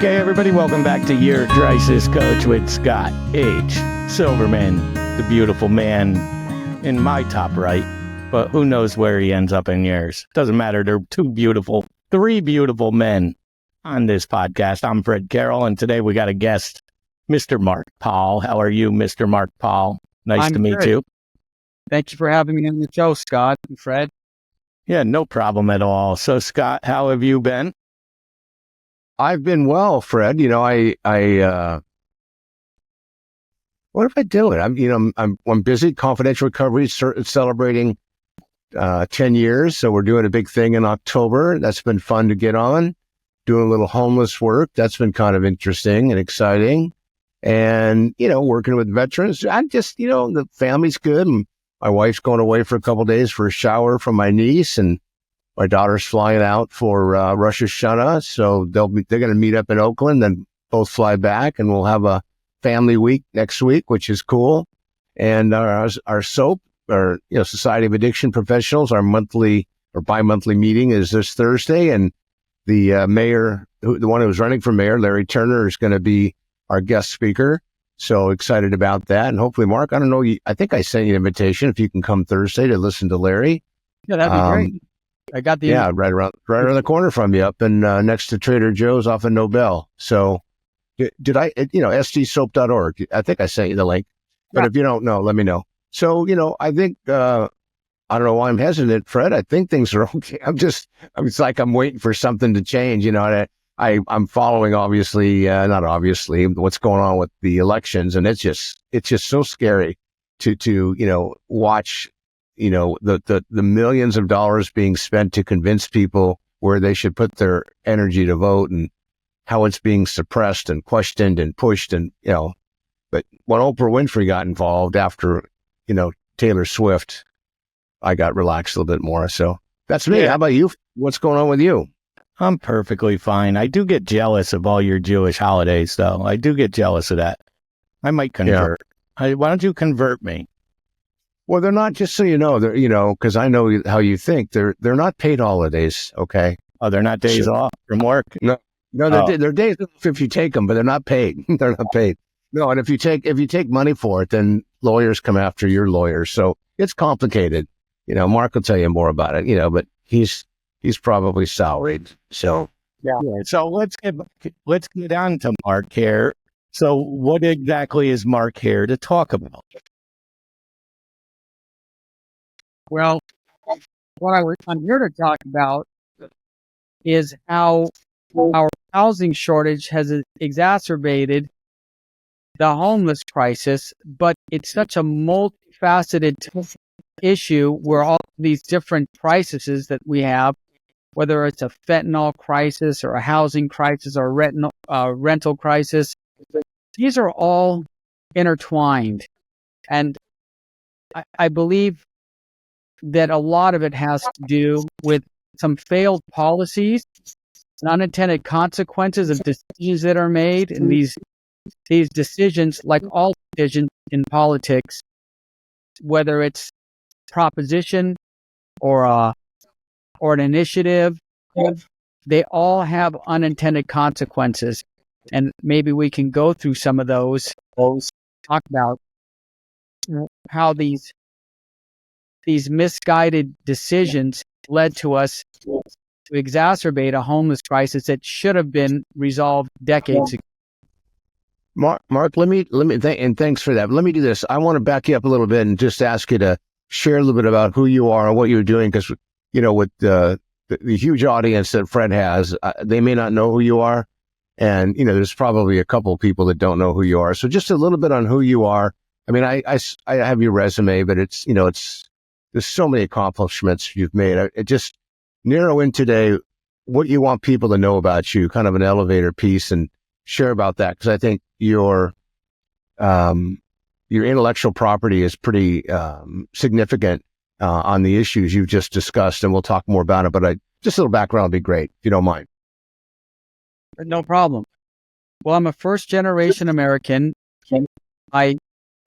Okay, everybody, welcome back to Your Crisis Coach with Scott H. Silverman, the beautiful man in my top right, but who knows where he ends up in yours. Doesn't matter. There are three beautiful men on this podcast. I'm Fredd Carroll, and today we got a guest, Mr. Mark Powell. How are you, Mr. Mark Powell? Nice to meet you. Thank you for having me on the show, Scott and Fred. Yeah, no problem at all. So, Scott, how have you been? I've been well, Fred. You know, what am I doing? I'm busy. Confidential Recovery celebrating 10 years. So we're doing a big thing in October. That's been fun to get on. Doing a little homeless work. That's been kind of interesting and exciting. And, working with veterans. I'm just, the family's good. And my wife's going away for a couple of days for a shower from my niece, and my daughter's flying out for Rosh Hashanah, so they're going to meet up in Oakland, then both fly back, and we'll have a family week next week, which is cool. And our SOAP, our Society of Addiction Professionals, our monthly or bi-monthly meeting is this Thursday, and the mayor, the one who was running for mayor, Larry Turner, is going to be our guest speaker. So excited about that, and hopefully, Mark, I don't know, I think I sent you an invitation if you can come Thursday to listen to Larry. Yeah, that'd be great. I got the right around the corner from you, up in next to Trader Joe's off of Nobel. So, did I? sdsoap.org. I think I sent you the link, but if you don't know, let me know. So, I think I don't know why I'm hesitant, Fred. I think things are okay. It's like I'm waiting for something to change. I'm following not obviously what's going on with the elections, and it's just so scary to watch. The millions of dollars being spent to convince people where they should put their energy to vote, and how it's being suppressed and questioned and pushed. And, but when Oprah Winfrey got involved after, Taylor Swift, I got relaxed a little bit more. So that's me. Yeah. How about you? What's going on with you? I'm perfectly fine. I do get jealous of all your Jewish holidays, though. I do get jealous of that. I might convert. Yeah. Why don't you convert me? Well, they're not, just so you know, because I know how you think. They're not paid holidays, okay? Oh, they're not days off from work? No, they're days off if you take them, but they're not paid. They're not paid. No, and if you take money for it, then lawyers come after your lawyers. So it's complicated. Mark will tell you more about it, but he's probably salaried. So yeah. So let's get on to Mark here. So what exactly is Mark here to talk about? Well, what I'm here to talk about is how our housing shortage has exacerbated the homeless crisis, but it's such a multifaceted issue where all these different crises that we have, whether it's a fentanyl crisis or a housing crisis or a rental crisis, these are all intertwined. And I believe that a lot of it has to do with some failed policies and unintended consequences of decisions that are made. And these decisions, like all decisions in politics, whether it's proposition or an initiative, they all have unintended consequences. And maybe we can go through some of those, talk about how these misguided decisions led to us to exacerbate a homeless crisis that should have been resolved decades ago. Mark, let me and thanks for that. Let me do this. I want to back you up a little bit and just ask you to share a little bit about who you are and what you're doing, because with the huge audience that Fred has, they may not know who you are, and there's probably a couple of people that don't know who you are. So just a little bit on who you are. I mean, I have your resume, but it's there's so many accomplishments you've made. It just narrow in today what you want people to know about you, kind of an elevator piece, and share about that, because I think your intellectual property is pretty significant on the issues you've just discussed, and we'll talk more about it. But just a little background would be great, if you don't mind. No problem. Well, I'm a first-generation American. My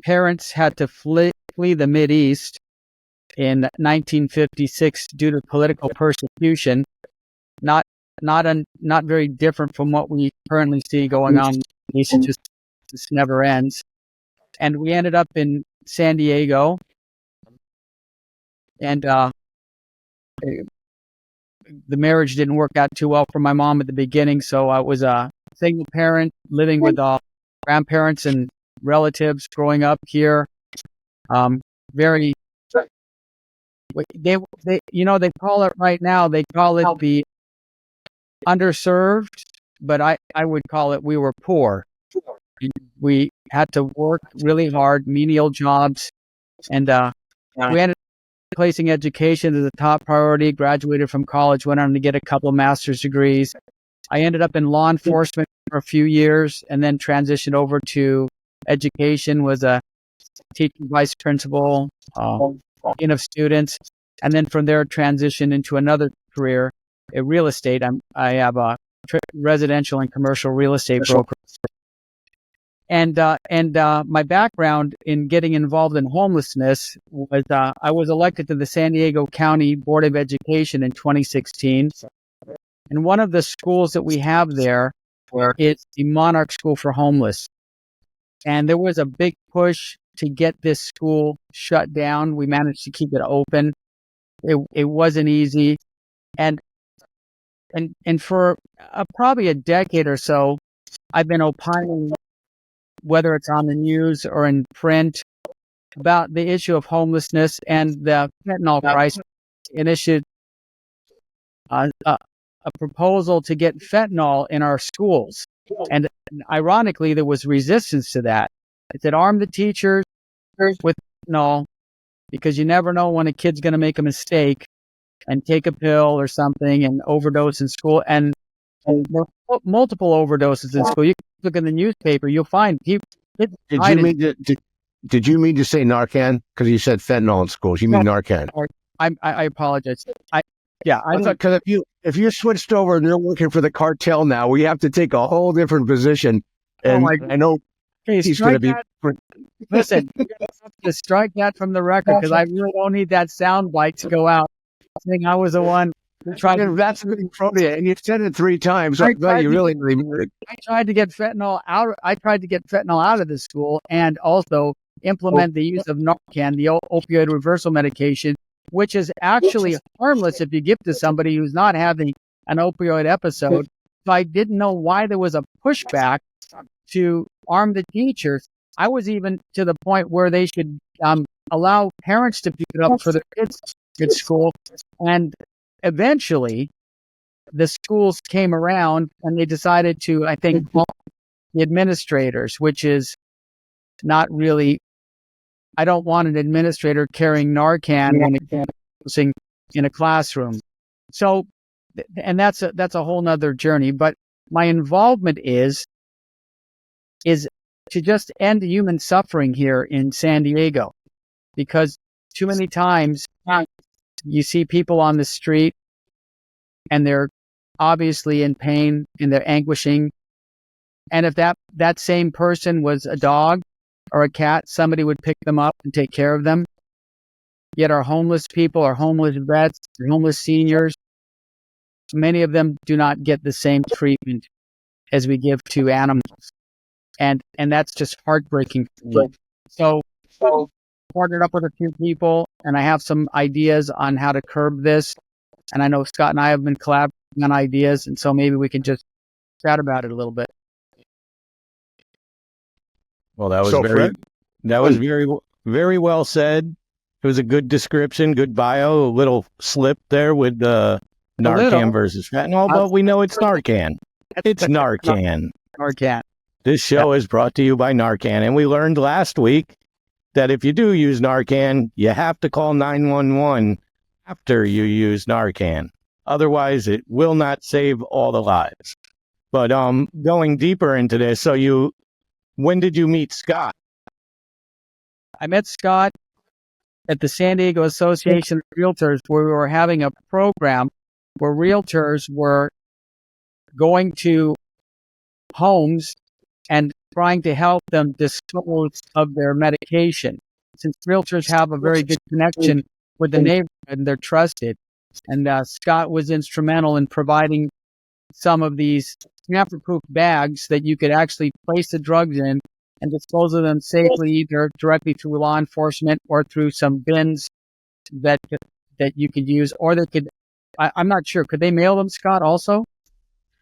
parents had to flee the Mideast in 1956 due to political persecution. Not not very different from what we currently see going on. It just never ends. And we ended up in San Diego, and the marriage didn't work out too well for my mom at the beginning. So I was a single parent living with grandparents and relatives growing up here. Very, they call it right now. They call it the underserved, but I would call it we were poor. We had to work really hard, menial jobs, and we ended up placing education as a top priority. Graduated from college, went on to get a couple of master's degrees. I ended up in law enforcement for a few years, and then transitioned over to education. Was a teaching vice principal, dean of students, and then from there transitioned into another career, real estate. I have a residential and commercial real estate broker. And my background in getting involved in homelessness was I was elected to the San Diego County Board of Education in 2016. And one of the schools that we have there is the Monarch School for Homeless. And there was a big push to get this school shut down. We managed to keep it open. It wasn't easy. And for probably a decade or so, I've been opining, whether it's on the news or in print, about the issue of homelessness and the fentanyl crisis. Initiated a proposal to get fentanyl in our schools. And ironically, there was resistance to that. It said arm the teachers with fentanyl, because you never know when a kid's going to make a mistake and take a pill or something and overdose in school. And there were multiple overdoses in school. You can look in the newspaper, you'll find people. Did you mean to say Narcan? Because you said fentanyl in schools. You mean Narcan? I apologize. Because if you switched over and you're working for the cartel now, we have to take a whole different position. And I know he's going to be. Listen, you're going to have to strike that from the record, because I really don't need that sound bite to go out saying I was the one who tried to. That's from you, and you said it 3 times. So you really I tried to get fentanyl out. I tried to get fentanyl out of the school, and also implement the use of Narcan, the opioid reversal medication, which is actually harmless if you give to somebody who's not having an opioid episode. So I didn't know why there was a pushback to arm the teachers. I was even to the point where they should allow parents to pick it up for their kids at school. And eventually, the schools came around and they decided to, I think, call the administrators, which is not really. I don't want an administrator carrying Narcan when it's in a classroom. So, and that's a whole nother journey. But my involvement is to just end human suffering here in San Diego, because too many times you see people on the street and they're obviously in pain and they're anguishing. And if that same person was a dog or a cat, somebody would pick them up and take care of them. Yet our homeless people, our homeless vets, our homeless seniors, many of them do not get the same treatment as we give to animals. And that's just heartbreaking for me. So partnered up with a few people, and I have some ideas on how to curb this. And I know Scott and I have been collaborating on ideas, and so maybe we can just chat about it a little bit. Well, that was very well said. It was a good description, good bio. A little slip there with Narcan versus fentanyl, but we know it's Narcan. It's Narcan. Narcan. This show is brought to you by Narcan, and we learned last week that if you do use Narcan, you have to call 911 after you use Narcan. Otherwise, it will not save all the lives. But going deeper into this, so when did you meet Scott? I met Scott at the San Diego Association of Realtors, where we were having a program where realtors were going to homes and trying to help them dispose of their medication. Since realtors have a very good connection with the neighborhood and they're trusted. And Scott was instrumental in providing some of these tamper-proof bags that you could actually place the drugs in and dispose of them safely, either directly through law enforcement or through some bins that you could use, or they could. I'm not sure. Could they mail them, Scott? Also.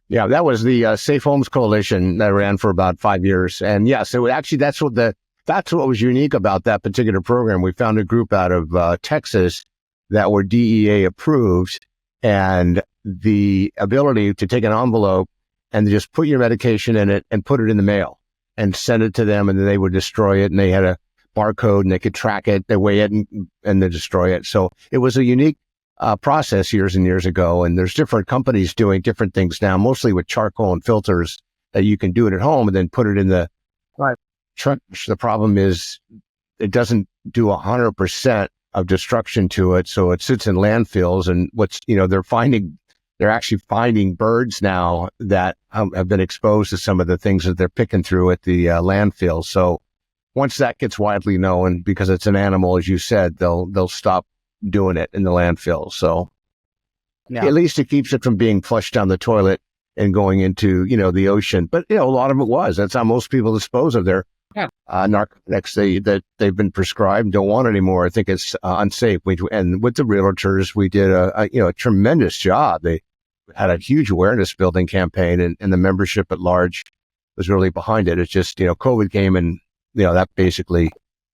Yeah, that was the Safe Homes Coalition that ran for about 5 years, and yes, actually that's what was unique about that particular program. We found a group out of Texas that were DEA approved, and the ability to take an envelope and just put your medication in it and put it in the mail and send it to them, and then they would destroy it, and they had a barcode and they could track it, they weigh it, and they destroy it. So it was a unique process years and years ago, and there's different companies doing different things now, mostly with charcoal and filters that you can do it at home and then put it in the trench. The problem is it doesn't do 100% of destruction to it, so it sits in landfills, and they're actually finding birds now that have been exposed to some of the things that they're picking through at the landfill. So once that gets widely known, because it's an animal, as you said, they'll stop doing it in the landfill. So at least it keeps it from being flushed down the toilet and going into, the ocean. But, a lot of it that's how most people dispose of their narcotics that they've been prescribed and don't want anymore. I think it's unsafe. And with the realtors, we did a tremendous job. They had a huge awareness building campaign, and the membership at large was really behind it. It's just, COVID came and, that basically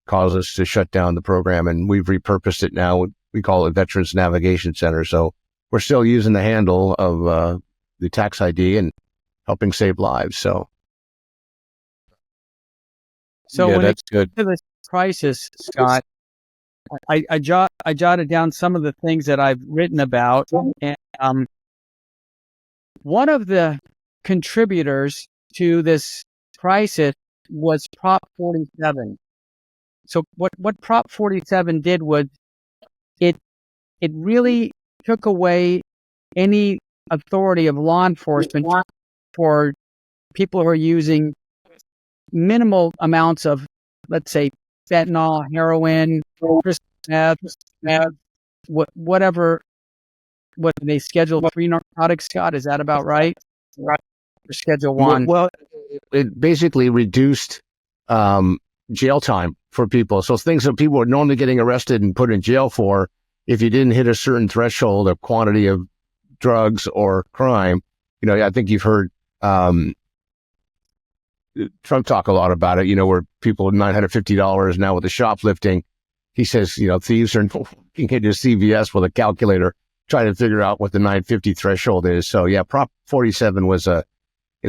caused us to shut down the program, and we've repurposed it now. We call it Veterans Navigation Center. So we're still using the handle of the tax ID and helping save lives. So when that's good. To this crisis, Scott, I jotted down some of the things that I've written about, and one of the contributors to this crisis was Prop 47. So what Prop 47 did was it really took away any authority of law enforcement for people who are using minimal amounts of, let's say, fentanyl, heroin, meth, whatever. What they Schedule 3 narcotics, Scott? Is that about right? Right. Or Schedule 1? Well, it basically reduced jail time for people. So things that people are normally getting arrested and put in jail for, if you didn't hit a certain threshold of quantity of drugs or crime, I think you've heard Trump talk a lot about it, where people with $950 now with the shoplifting, he says, thieves are walking into CVS with a calculator trying to figure out what the $950 threshold is. So yeah, Prop 47 was I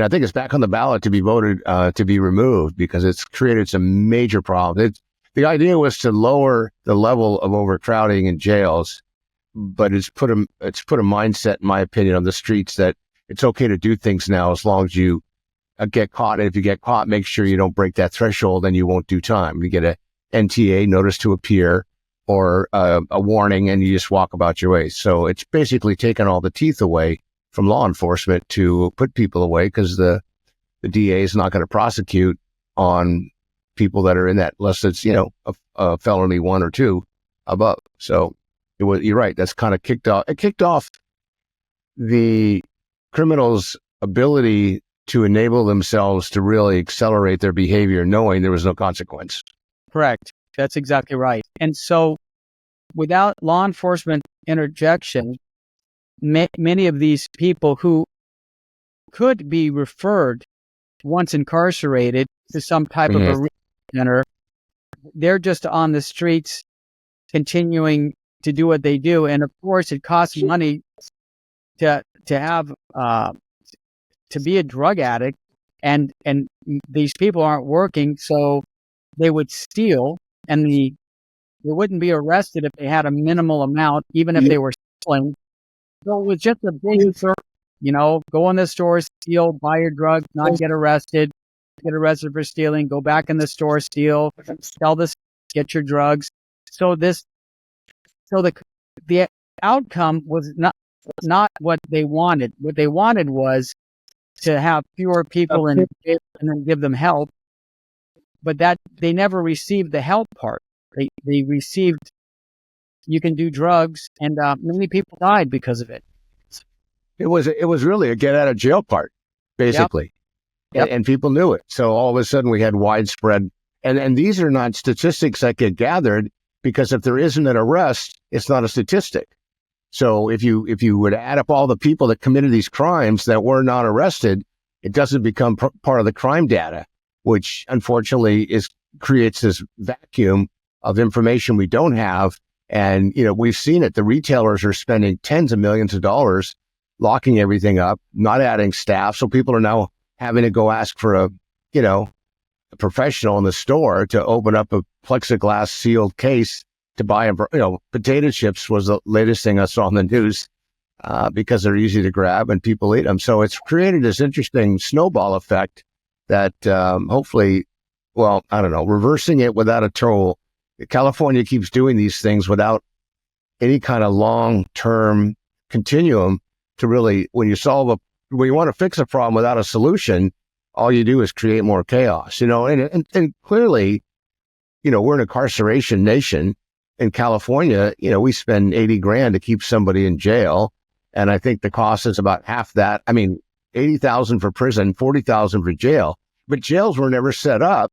think it's back on the ballot to be voted, to be removed, because it's created some major problems. The idea was to lower the level of overcrowding in jails, but it's put a mindset, in my opinion, on the streets that it's okay to do things now as long as you get caught. And if you get caught, make sure you don't break that threshold, and you won't do time. You get a NTA, notice to appear, or a warning, and you just walk about your way. So it's basically taken all the teeth away from law enforcement to put people away, because the DA is not going to prosecute on people that are in that, unless it's, a felony 1 or 2 above. So you're right. That's kind of kicked off the criminals' ability to enable themselves to really accelerate their behavior, knowing there was no consequence. Correct. That's exactly right. And so without law enforcement interjection, many of these people who could be referred, once incarcerated, to some type of a rehab center, they're just on the streets continuing to do what they do. And of course, it costs money to have to be a drug addict, and these people aren't working, so they would steal, and they wouldn't be arrested if they had a minimal amount, even if they were stealing. So it was just a big, go in the store, steal, buy your drugs, not get arrested for stealing, go back in the store, steal, sell this, get your drugs. So the outcome was not what they wanted. What they wanted was to have fewer people and then give them help, but that they never received the help part. They received, you can do drugs, and many people died because of it. It was really a get out of jail card, basically. Yep. And people knew it. So all of a sudden we had widespread, and these are not statistics that get gathered, because if there isn't an arrest, it's not a statistic. So if you would add up all the people that committed these crimes that were not arrested, it doesn't become part of the crime data, which unfortunately creates this vacuum of information we don't have. And, we've seen it. The retailers are spending tens of millions of dollars locking everything up, not adding staff. So people are now having to go ask for a professional in the store to open up a plexiglass sealed case to buy potato chips was the latest thing I saw on the news, because they're easy to grab and people eat them. So it's created this interesting snowball effect that, hopefully, well, I don't know, reversing it without a toll. California keeps doing these things without any kind of long-term continuum to really, when you want to fix a problem without a solution, all you do is create more chaos, and clearly, we're an incarceration nation. In California, we spend $80,000 to keep somebody in jail. And I think the cost is about half that. I mean, $80,000 for prison, $40,000 for jail, but jails were never set up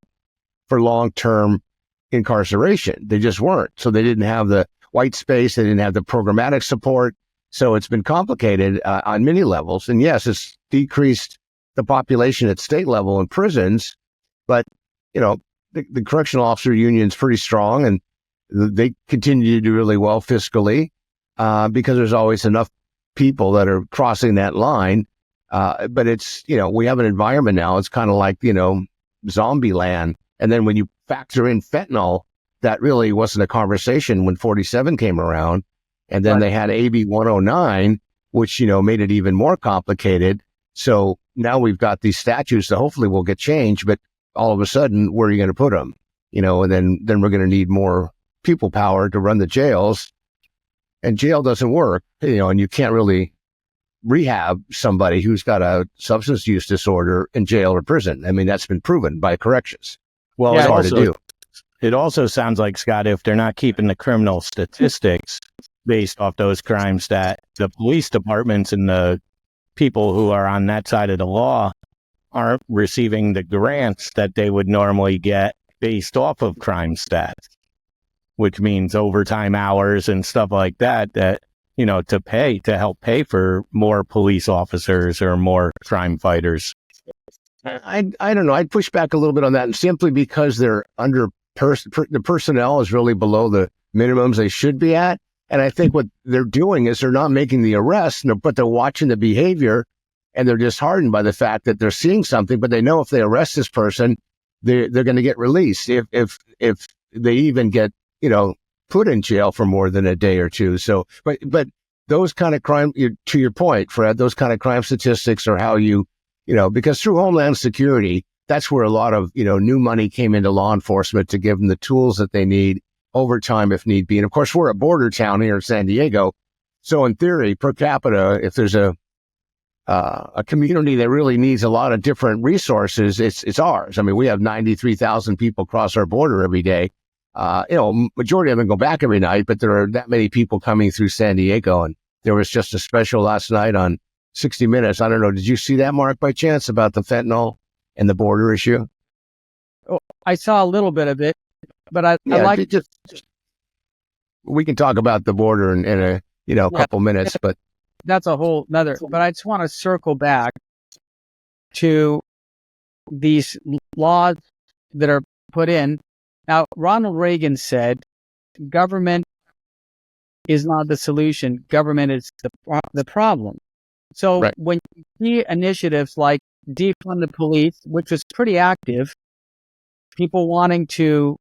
for long-term incarceration. They just weren't. So they didn't have the white space. They didn't have the programmatic support. So it's been complicated on many levels. And yes, it's decreased the population at state level in prisons, but the correctional officer union is pretty strong, and they continue to do really well fiscally, because there's always enough people that are crossing that line. But it's, we have an environment now. It's kind of like, zombie land. And then when you factor in fentanyl, that really wasn't a conversation when 47 came around. And then they had AB 109, which, made it even more complicated. So now we've got these statutes that hopefully will get changed, but all of a sudden, where are you going to put them? And then we're going to need more people power to run the jails, and jail doesn't work, and you can't really rehab somebody who's got a substance use disorder in jail or prison. I mean, that's been proven by corrections. Well, it's hard to do. It also sounds like, Scott, if they're not keeping the criminal statistics based off those crimes, that the police departments and the people who are on that side of the law aren't receiving the grants that they would normally get based off of crime stats, which means overtime hours and stuff like that, to help pay for more police officers or more crime fighters. I don't know. I'd push back a little bit on that, and simply because they're the personnel is really below the minimums they should be at. And I think what they're doing is they're not making the arrest, but they're watching the behavior, and they're disheartened by the fact that they're seeing something, but they know if they arrest this person, they're going to get released if they even get, put in jail for more than a day or two. So, but those kind of crime, to your point, Fred, those kind of crime statistics are how because through Homeland Security, that's where a lot of, new money came into law enforcement to give them the tools that they need, overtime if need be. And of course, we're a border town here in San Diego. So in theory, per capita, if there's a community that really needs a lot of different resources, it's ours. I mean, we have 93,000 people cross our border every day. Majority of them go back every night, but there are that many people coming through San Diego. And there was just a special last night on 60 Minutes. I don't know. Did you see that, Mark, by chance, about the fentanyl and the border issue? Oh, I saw a little bit of it, but I like just we can talk about the border in a couple minutes, but that's a whole nother. But I just want to circle back to these laws that are put in. Now, Ronald Reagan said, government is not the solution. Government is the problem. So right. When you see initiatives like defund the police, which was pretty active, people wanting to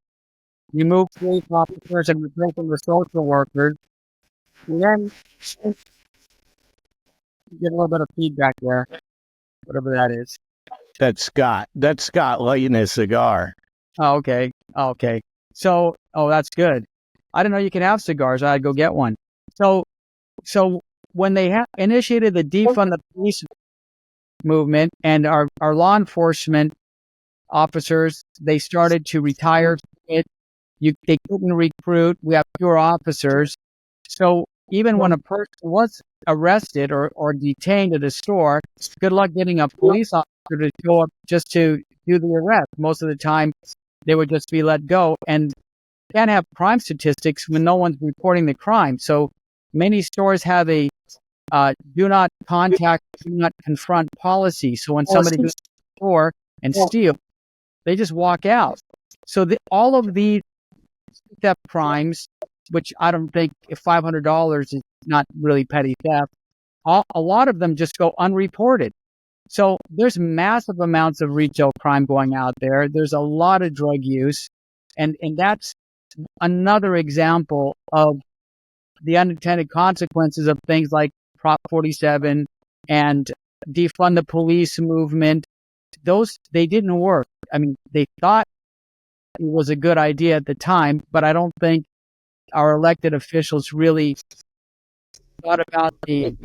remove police officers and replace them with social workers, and then get a little bit of feedback there, whatever that is. That's Scott. That's Scott lighting his cigar. Oh, okay. So, that's good. I didn't know you can have cigars. I'd go get one. So when they initiated the defund the police movement, and our law enforcement officers, they started to retire. They couldn't recruit. We have fewer officers. So even when a person was arrested or detained at a store, good luck getting a police officer to show up just to do the arrest. Most of the time, they would just be let go. And you can't have crime statistics when no one's reporting the crime. So many stores have a do not contact, do not confront policy. So when somebody goes to the store and steals, they just walk out. So all of these theft crimes, which I don't think if $500 is not really petty theft, a lot of them just go unreported. So there's massive amounts of retail crime going out there. There's a lot of drug use. And that's another example of the unintended consequences of things like Prop 47 and defund the police movement. They didn't work. I mean, they thought it was a good idea at the time, but I don't think our elected officials really thought about the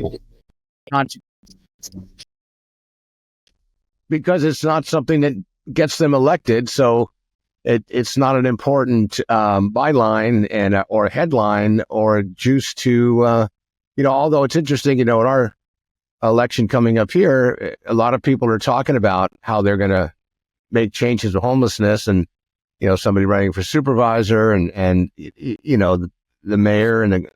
consequences. Because it's not something that gets them elected. So it's not an important byline and or headline or juice to, although it's interesting, in our election coming up here, a lot of people are talking about how they're going to make changes to homelessness, and, somebody running for supervisor and the mayor and the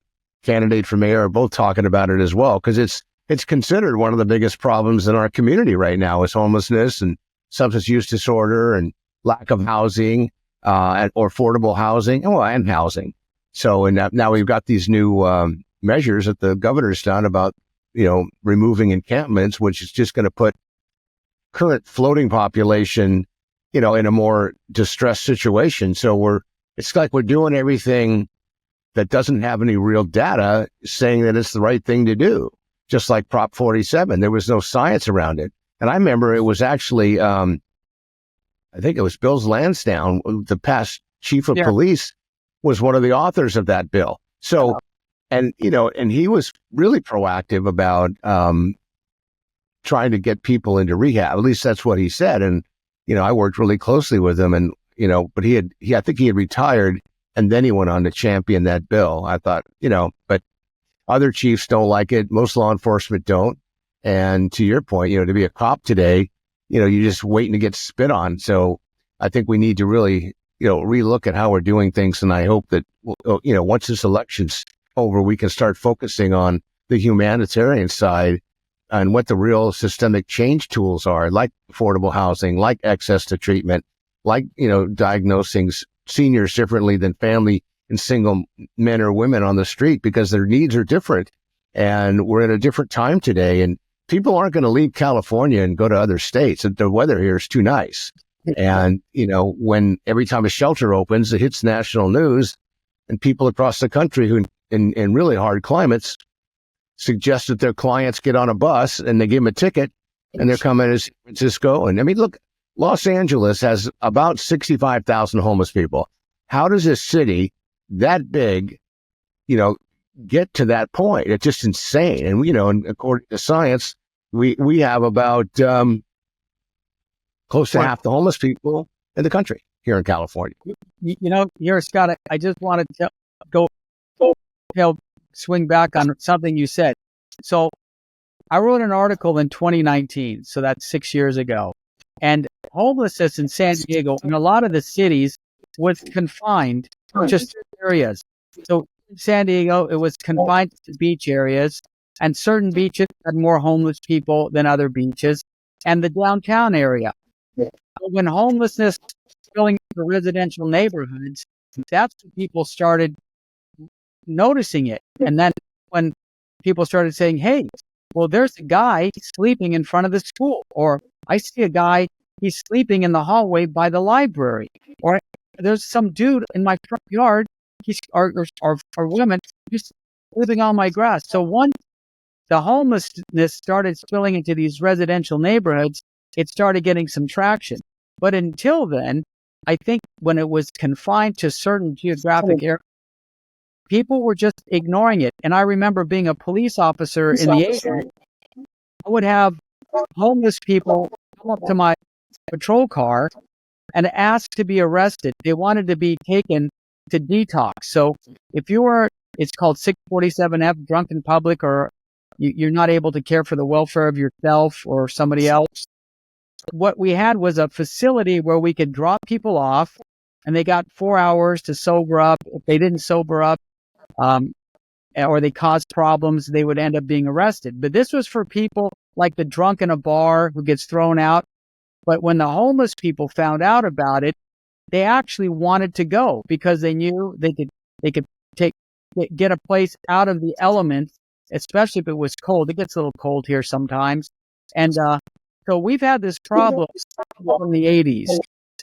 candidate for mayor are both talking about it as well, because it's considered one of the biggest problems in our community right now is homelessness and substance use disorder and lack of housing or affordable housing and housing. So, and now we've got these new measures that the governor's done about, removing encampments, which is just going to put current floating population, in a more distressed situation. So it's like we're doing everything that doesn't have any real data saying that it's the right thing to do. Just like Prop 47, there was no science around it. And I remember it was actually, I think it was Bill Lansdowne, the past chief of police, was one of the authors of that bill. So, and he was really proactive about trying to get people into rehab. At least that's what he said. And, I worked really closely with him, and, but I think he had retired, and then he went on to champion that bill. I thought, but other chiefs don't like it. Most law enforcement don't. And to your point, to be a cop today, you're just waiting to get spit on. So I think we need to really, relook at how we're doing things. And I hope that, once this election's over, we can start focusing on the humanitarian side and what the real systemic change tools are, like affordable housing, like access to treatment, like, diagnosing seniors differently than family and single men or women on the street, because their needs are different. And we're in a different time today, and people aren't going to leave California and go to other states. The weather here is too nice. And, when every time a shelter opens, it hits national news, and people across the country who in really hard climates suggest that their clients get on a bus and they give them a ticket and they're coming to San Francisco. And I mean, look, Los Angeles has about 65,000 homeless people. How does a city that big, get to that point? It's just insane. And, and according to science, we have about close to half the homeless people in the country here in California. Here, Scott, I just wanted to swing back on something you said. So I wrote an article in 2019, so that's 6 years ago. And homelessness in San Diego, in a lot of the cities, was confined to certain areas. So in San Diego, it was confined to beach areas, and certain beaches had more homeless people than other beaches, and the downtown area. When homelessness was filling the residential neighborhoods, that's when people started noticing it. And then when people started saying, hey, well, there's a guy sleeping in front of the school, or I see a guy, he's sleeping in the hallway by the library, or there's some dude in my front yard, or women, he's sleeping on my grass. So once the homelessness started spilling into these residential neighborhoods, it started getting some traction. But until then, I think when it was confined to certain geographic areas, people were just ignoring it. And I remember being a police officer in the 80s, I would have homeless people come up to my patrol car and ask to be arrested. They wanted to be taken to detox. So if you were It's called 647F, drunk in public, or you're not able to care for the welfare of yourself or somebody else. What we had was a facility where we could drop people off, and they got 4 hours to sober up. If they didn't sober up, or they caused problems, they would end up being arrested. But this was for people like the drunk in a bar who gets thrown out. But when the homeless people found out about it, they actually wanted to go because they knew they could get a place out of the elements, especially if it was cold. It gets a little cold here sometimes. And so we've had this problem from the 80s,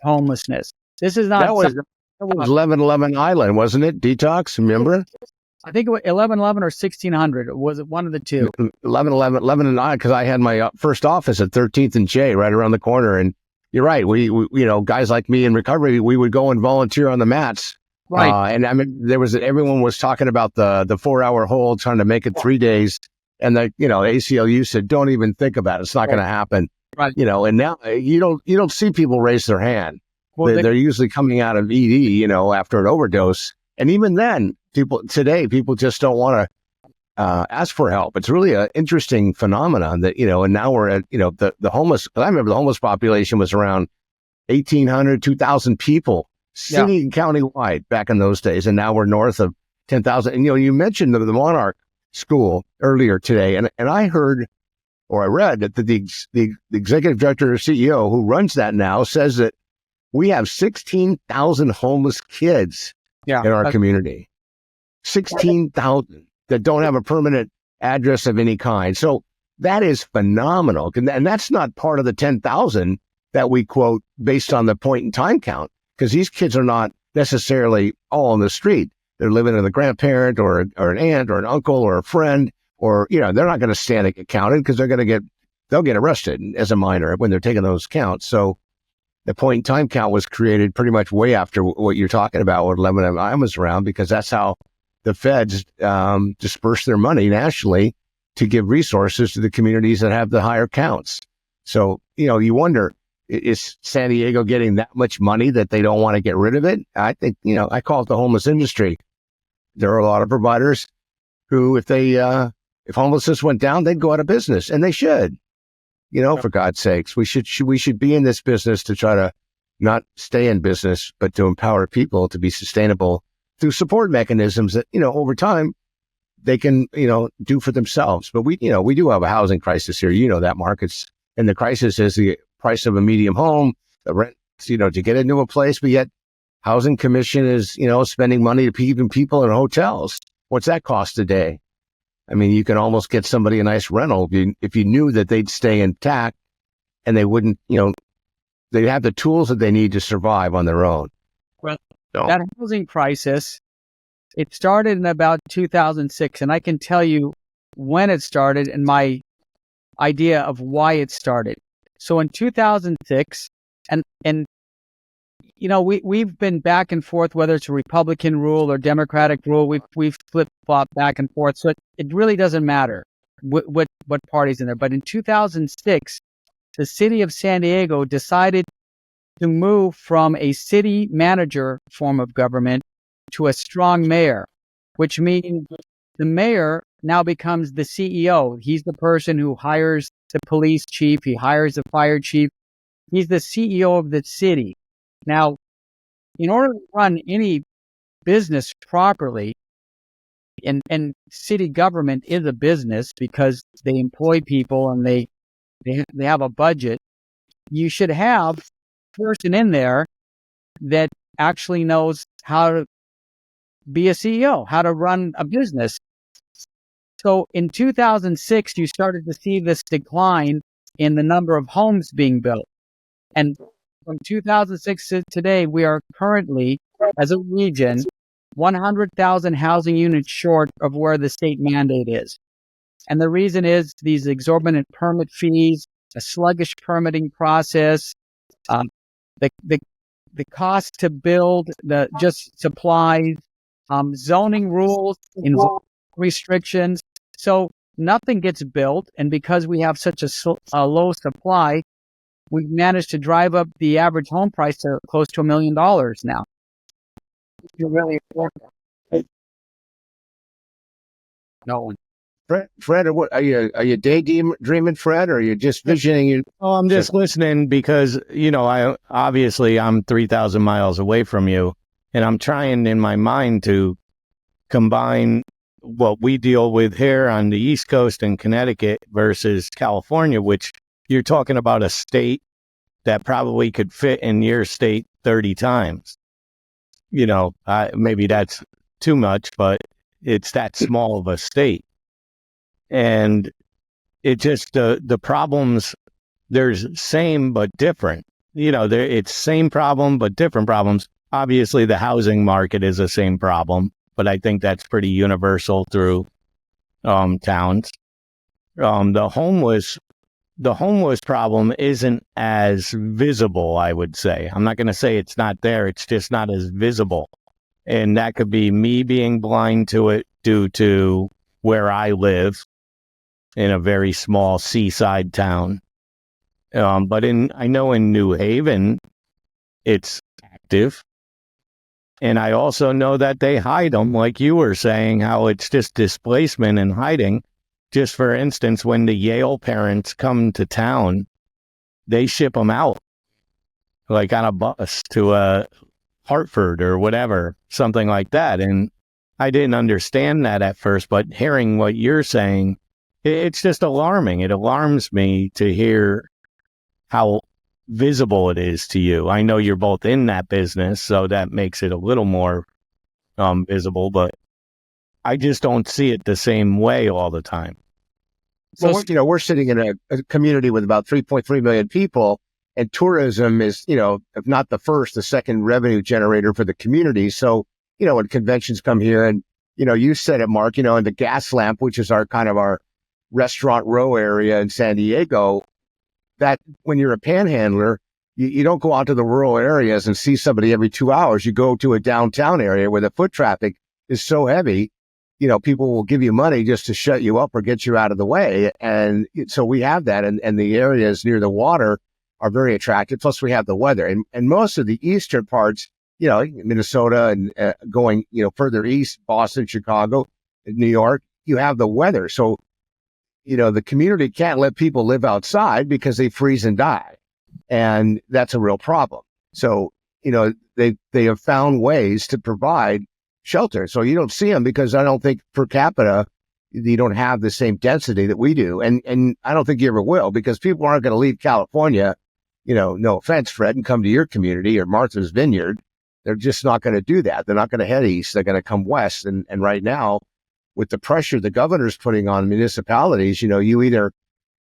homelessness. This is not... That was 1111 Island, wasn't it? Detox, remember? I think it was 1111 or 1600. Was it one of the two? 11 and I, because I had my first office at 13th and J right around the corner. And you're right. We guys like me in recovery, we would go and volunteer on the mats. Right. And I mean, everyone was talking about the 4 hour hold, trying to make it 3 days. And the ACLU said, don't even think about it. It's not going to happen. Right. And now you don't see people raise their hand. Well, they're usually coming out of ED, after an overdose. And even then, people just don't want to ask for help. It's really an interesting phenomenon that, and now we're at, the homeless. I remember the homeless population was around 1,800, 2,000 people, city and county-wide back in those days. And now we're north of 10,000. And, you mentioned the Monarch School earlier today. And I heard, or I read that the executive director or CEO who runs that now says that we have 16,000 homeless kids in our community. 16,000 that don't have a permanent address of any kind. So that is phenomenal. And that's not part of the 10,000 that we quote based on the point in time count, because these kids are not necessarily all on the street. They're living with a grandparent or an aunt or an uncle or a friend, or, they're not going to stand and get counted because they'll get arrested as a minor when they're taking those counts. So the point in time count was created pretty much way after what you're talking about when 11 was around, because that's how the feds disperse their money nationally to give resources to the communities that have the higher counts. So, you wonder, is San Diego getting that much money that they don't want to get rid of it? I think, I call it the homeless industry. There are a lot of providers who, if homelessness went down, they'd go out of business, and they should. For God's sakes, we should be in this business to try to not stay in business, but to empower people to be sustainable through support mechanisms that, over time they can, do for themselves. But we do have a housing crisis here. That, Mark. And the crisis is the price of a medium home, the rent, to get into a place, but yet housing commission is, spending money to keeping people in hotels. What's that cost a day? I mean, you can almost get somebody a nice rental if you knew that they'd stay intact and they wouldn't, they'd have the tools that they need to survive on their own. Well, that housing crisis, it started in about 2006, and I can tell you when it started and my idea of why it started. So in 2006, and we've been back and forth, whether it's a Republican rule or Democratic rule, we've flip-flopped back and forth. So it really doesn't matter what party's in there. But in 2006, the city of San Diego decided to move from a city manager form of government to a strong mayor, which means the mayor now becomes the CEO. He's the person who hires the police chief. He hires the fire chief. He's the CEO of the city. Now, in order to run any business properly, and city government is a business because they employ people and they have a budget, you should have a person in there that actually knows how to be a CEO, how to run a business. So in 2006, you started to see this decline in the number of homes being built. And from 2006 to today, we are currently, as a region, 100,000 housing units short of where the state mandate is. And the reason is these exorbitant permit fees, a sluggish permitting process, the cost to build, just supplies, zoning rules, restrictions. So nothing gets built. And because we have such a low supply, we've managed to drive up the average home price to close to $1 million now. You're really important. No. Fredd, or what, are you daydreaming, Fredd, or are you just visioning? Oh, I'm just listening because, I'm 3,000 miles away from you, and I'm trying in my mind to combine what we deal with here on the East Coast in Connecticut versus California, which you're talking about a state that probably could fit in your state 30 times. Maybe that's too much, but it's that small of a state. And it just, the problems, there's same but different. It's same problem but different problems. Obviously, the housing market is the same problem, but I think that's pretty universal through towns. The homeless problem isn't as visible, I would say. I'm not going to say it's not there. It's just not as visible. And that could be me being blind to it due to where I live in a very small seaside town. But I know in New Haven, it's active. And I also know that they hide them, like you were saying, how it's just displacement and hiding. Just for instance, when the Yale parents come to town, they ship them out, like on a bus to Hartford or whatever, something like that. And I didn't understand that at first, but hearing what you're saying, it's just alarming. It alarms me to hear how visible it is to you. I know you're both in that business, so that makes it a little more visible, but I just don't see it the same way all the time. So, we're sitting in a community with about 3.3 million people, and tourism is, if not the first, the second revenue generator for the community. So, when conventions come here, and, you said it, Mark, in the Gas Lamp, which is our restaurant row area in San Diego, that when you're a panhandler, you don't go out to the rural areas and see somebody every 2 hours. You go to a downtown area where the foot traffic is so heavy, people will give you money just to shut you up or get you out of the way. And so we have that, and the areas near the water are very attractive. Plus we have the weather, and most of the eastern parts, Minnesota and going, further east, Boston, Chicago, New York, you have the weather. So, the community can't let people live outside because they freeze and die. And that's a real problem. So, they have found ways to provide shelter. So you don't see them because I don't think per capita, you don't have the same density that we do. And I don't think you ever will, because people aren't going to leave California, no offense, Fredd, and come to your community or Martha's Vineyard. They're just not going to do that. They're not going to head east. They're going to come west. And right now, with the pressure the governor's putting on municipalities, you either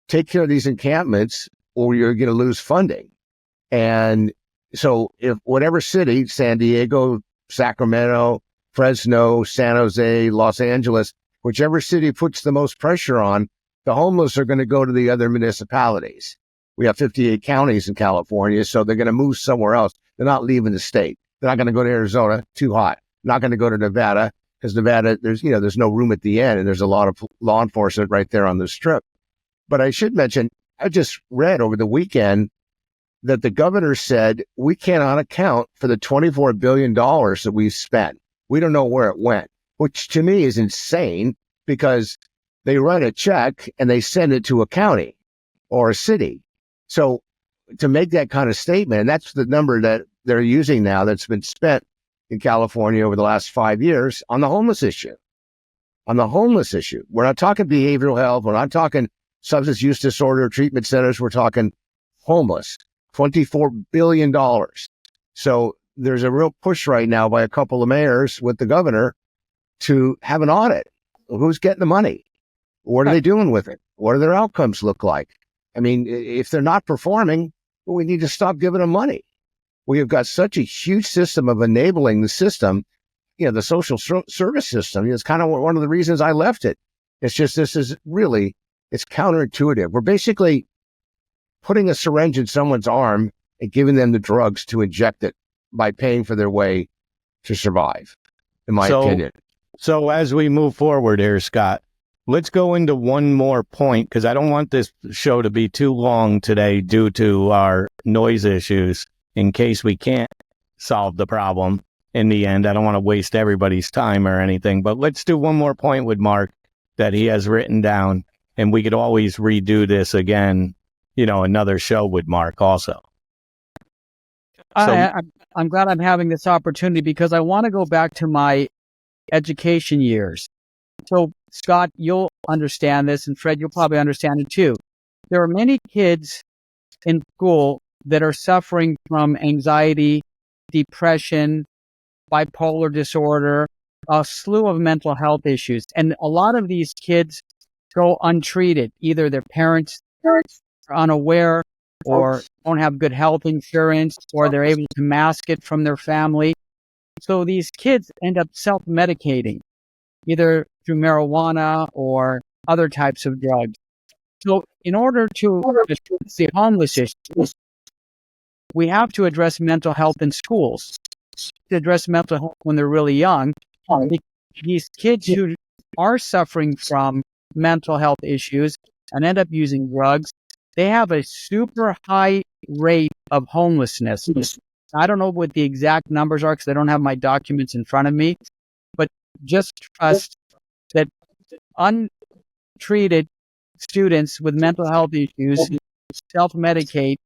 take care of these encampments or you're going to lose funding. And so if whatever city, San Diego, Sacramento, Fresno, San Jose, Los Angeles, whichever city puts the most pressure on, the homeless are going to go to the other municipalities. We have 58 counties in California, so they're going to move somewhere else. They're not leaving the state. They're not going to go to Arizona, too hot. Not going to go to Nevada, because Nevada, there's no room at the end, and there's a lot of law enforcement right there on the strip. But I should mention, I just read over the weekend that the governor said we cannot account for the $24 billion that we've spent. We don't know where it went, which to me is insane, because they write a check and they send it to a county or a city. So to make that kind of statement, and that's the number that they're using now that's been spent in California over the last 5 years on the homeless issue. On the homeless issue. We're not talking behavioral health. We're not talking substance use disorder treatment centers. We're talking homeless. $24 billion. So there's a real push right now by a couple of mayors with the governor to have an audit. Who's getting the money? What are they doing with it? What do their outcomes look like? I mean, if they're not performing, well, we need to stop giving them money. We have got such a huge system of enabling the system, the social service system. It's kind of one of the reasons I left it. It's just, it's counterintuitive. We're basically putting a syringe in someone's arm and giving them the drugs to inject it by paying for their way to survive, in my opinion. So as we move forward here, Scott, let's go into one more point, because I don't want this show to be too long today due to our noise issues, in case we can't solve the problem in the end. I don't want to waste everybody's time or anything, but let's do one more point with Mark. that he has written down, and we could always redo this again, another show with Mark also. I'm glad I'm having this opportunity because I want to go back to my education years. So, Scott, you'll understand this, and Fred, you'll probably understand it too. There are many kids in school that are suffering from anxiety, depression, bipolar disorder, a slew of mental health issues. And a lot of these kids go untreated. Either their parents are unaware or don't have good health insurance, or they're able to mask it from their family. So these kids end up self-medicating, either through marijuana or other types of drugs. So in order to address the homeless issue, we have to address mental health in schools. To address mental health when they're really young, these kids who are suffering from mental health issues and end up using drugs, they have a super high rate of homelessness. I don't know what the exact numbers are because I don't have my documents in front of me, but just trust that untreated students with mental health issues self-medicate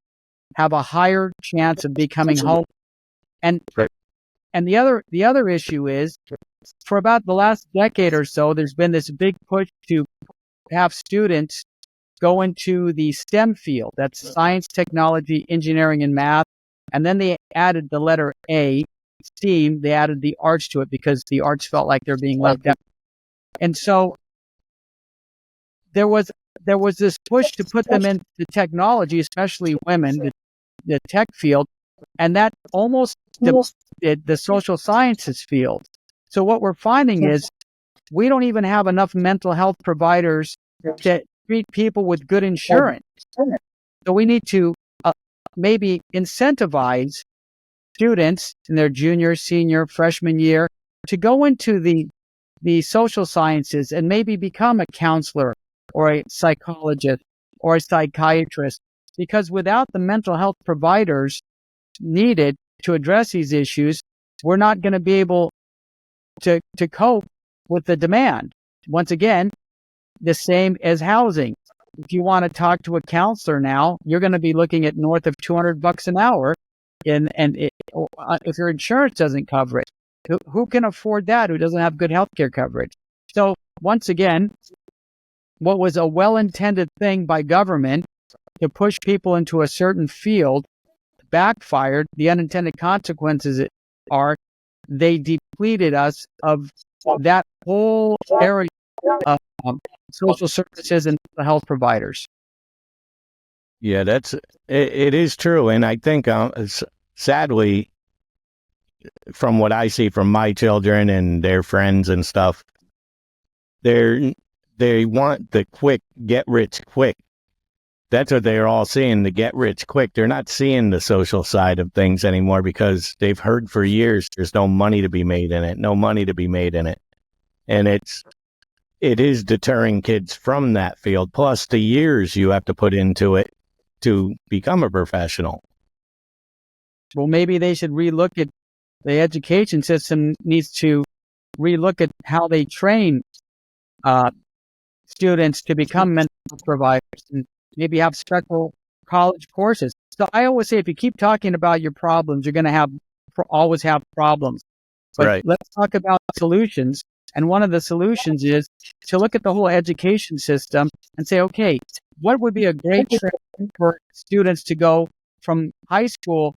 have a higher chance of becoming homeless. And the other issue is, for about the last decade or so, there's been this big push to have students go into the STEM field. That's science, technology, engineering, and math. And then they added the letter A, STEAM. They added the arts to it because the arts felt like they're being left out. And so there was this push to put them into technology, especially women, the tech field, and that almost did the social sciences field. So what we're finding is we don't even have enough mental health providers to treat people with good insurance. So we need to maybe incentivize students in their junior, senior, freshman year to go into the social sciences and maybe become a counselor or a psychologist or a psychiatrist, because without the mental health providers needed to address these issues, we're not going to be able to cope with the demand. Once again, the same as housing. If you want to talk to a counselor now, you're going to be looking at north of $200 an hour, if your insurance doesn't cover it. Who can afford that? Who doesn't have good healthcare coverage? So once again, what was a well-intended thing by government to push people into a certain field backfired. The unintended consequences are they depleted us of that whole area of social services and health providers. Yeah, it is true. And I think, sadly, from what I see from my children and their friends and stuff, they want the quick, get rich quick. That's what they're all seeing, the get rich quick. They're not seeing the social side of things anymore because they've heard for years there's no money to be made in it, And it is deterring kids from that field, plus the years you have to put into it to become a professional. Well, maybe they should relook at the education system needs to relook at how they train students to become mental health providers and maybe have special college courses. So I always say, if you keep talking about your problems, you're going to always have problems. But Right. Let's talk about solutions. And one of the solutions is to look at the whole education system and say, okay, what would be a great training for students to go from high school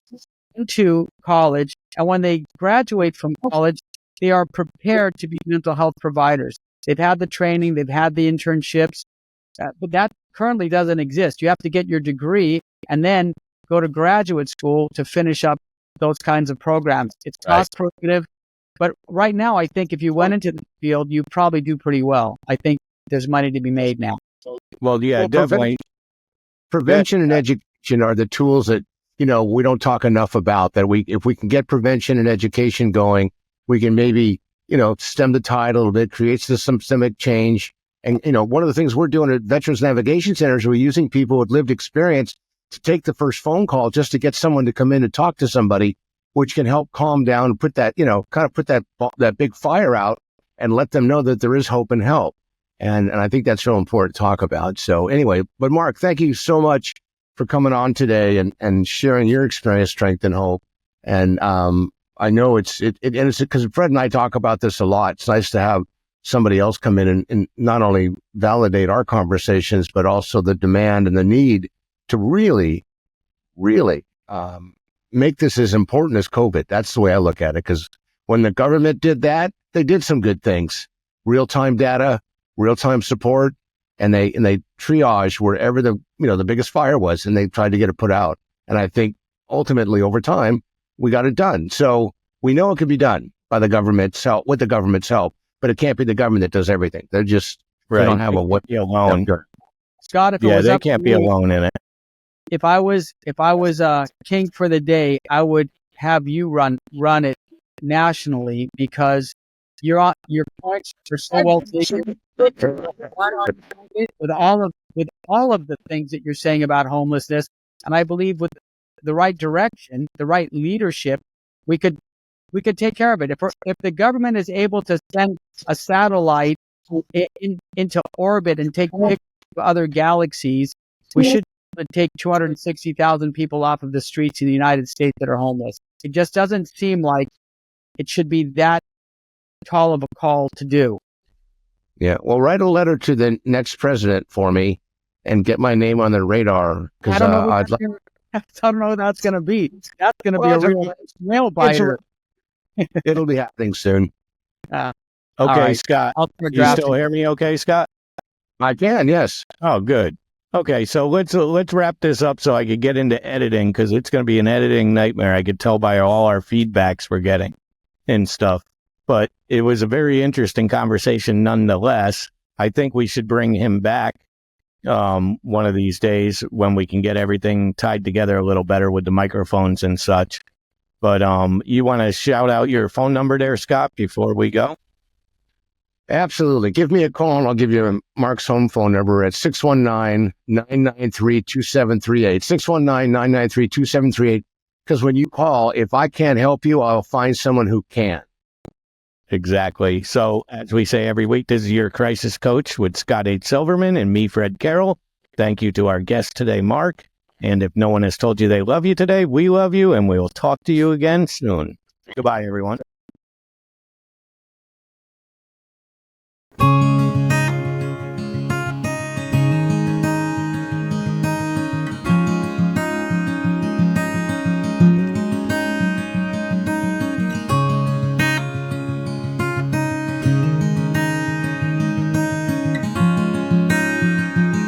into college? And when they graduate from college, they are prepared to be mental health providers. They've had the training, they've had the internships, but that currently doesn't exist. You have to get your degree and then go to graduate school to finish up those kinds of programs. It's cost prohibitive. But right now, I think if you went into the field, you probably do pretty well. I think there's money to be made now. Well, yeah, definitely. Prevention and education are the tools that, we don't talk enough about, that if we can get prevention and education going, we can maybe, stem the tide a little bit, create some systemic change. And, one of the things we're doing at Veterans Navigation Centers, we're using people with lived experience to take the first phone call just to get someone to come in and talk to somebody, which can help calm down and put that, kind of put that big fire out and let them know that there is hope and help. And I think that's so important to talk about. So anyway, but Mark, thank you so much for coming on today and sharing your experience, strength, and hope. And I know it's because Fred and I talk about this a lot. It's nice to have somebody else come in and not only validate our conversations, but also the demand and the need to really make this as important as COVID. That's the way I look at it. Because when the government did that, they did some good things: real-time data, real-time support, and they triage wherever the biggest fire was, and they tried to get it put out. And I think ultimately over time we got it done. So we know it can be done by the government's help, with the government's help, but it can't be the government that does everything. They're just Right. they don't have a what Be alone. Scott, if it Yeah, was they up can't to be me, alone in it. if I was king for the day, I would have you run it nationally, because your points are so well taken. With all of the things that you're saying about homelessness, and I believe with the right direction, the right leadership, we could take care of it. If the government is able to send a satellite into orbit and take pictures of other galaxies, we should be able to take 260,000 people off of the streets in the United States that are homeless. It just doesn't seem like it should be that tall of a call to do. Yeah. Well, write a letter to the next president for me and get my name on the radar. I Because don't know. I'd like. I don't know who that's going to be. That's going to be Well, a real nail biter. It'll be happening soon. Okay, right. Scott. I'll start You drafting. still hear me okay, Scott? I can, yes. Oh, good. Okay, so let's wrap this up so I could get into editing, because it's going to be an editing nightmare. I could tell by all our feedbacks we're getting and stuff. But it was a very interesting conversation nonetheless. I think we should bring him back one of these days when we can get everything tied together a little better with the microphones and such. But you want to shout out your phone number there, Scott, before we go? Absolutely. Give me a call and I'll give you Mark's home phone number at 619-993-2738. 619-993-2738. Because when you call, if I can't help you, I'll find someone who can. Exactly. So as we say every week, this is your crisis coach with Scott H. Silverman and me, Fredd Carroll. Thank you to our guest today, Mark. And if no one has told you they love you today, we love you, and we will talk to you again soon. Goodbye, everyone.